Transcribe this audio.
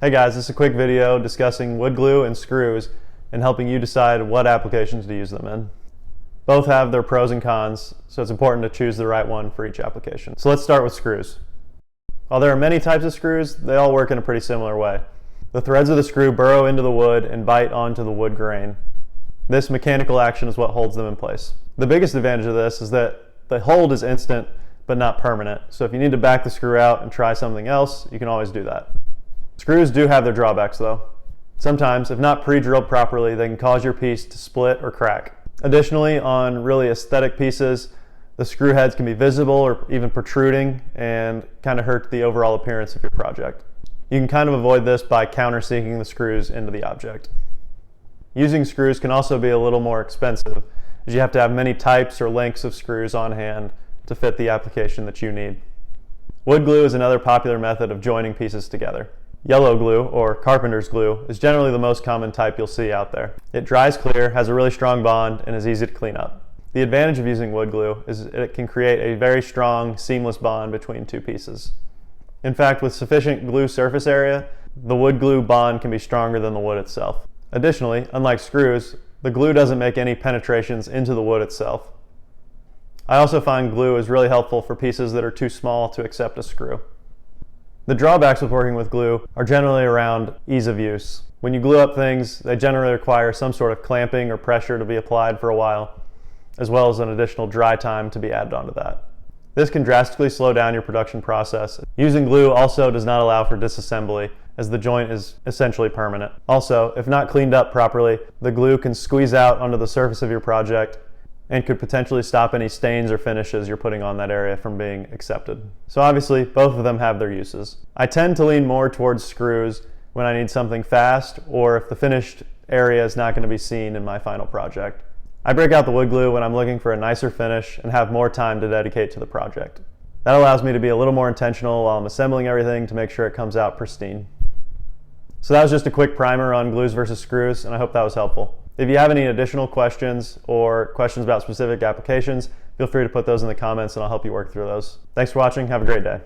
Hey guys, this is a quick video discussing wood glue and screws and helping you decide what applications to use them in. Both have their pros and cons, so it's important to choose the right one for each application. So let's start with screws. While there are many types of screws, they all work in a pretty similar way. The threads of the screw burrow into the wood and bite onto the wood grain. This mechanical action is what holds them in place. The biggest advantage of this is that the hold is instant but not permanent, so if you need to back the screw out and try something else, you can always do that. Screws do have their drawbacks though. Sometimes, if not pre-drilled properly, they can cause your piece to split or crack. Additionally, on really aesthetic pieces, the screw heads can be visible or even protruding and kind of hurt the overall appearance of your project. You can kind of avoid this by countersinking the screws into the object. Using screws can also be a little more expensive, as you have to have many types or lengths of screws on hand to fit the application that you need. Wood glue is another popular method of joining pieces together. Yellow glue, or carpenter's glue, is generally the most common type you'll see out there. It dries clear, has a really strong bond, and is easy to clean up. The advantage of using wood glue is it can create a very strong, seamless bond between two pieces. In fact, with sufficient glue surface area, the wood glue bond can be stronger than the wood itself. Additionally, unlike screws, the glue doesn't make any penetrations into the wood itself. I also find glue is really helpful for pieces that are too small to accept a screw. The drawbacks with working with glue are generally around ease of use. When you glue up things, they generally require some sort of clamping or pressure to be applied for a while, as well as an additional dry time to be added onto that. This can drastically slow down your production process. Using glue also does not allow for disassembly, as the joint is essentially permanent. Also, if not cleaned up properly, the glue can squeeze out onto the surface of your project and could potentially stop any stains or finishes you're putting on that area from being accepted. So obviously, both of them have their uses. I tend to lean more towards screws when I need something fast or if the finished area is not going to be seen in my final project. I break out the wood glue when I'm looking for a nicer finish and have more time to dedicate to the project. That allows me to be a little more intentional while I'm assembling everything to make sure it comes out pristine. So that was just a quick primer on glues versus screws, and I hope that was helpful. If you have any additional questions or questions about specific applications, feel free to put those in the comments and I'll help you work through those. Thanks for watching. Have a great day.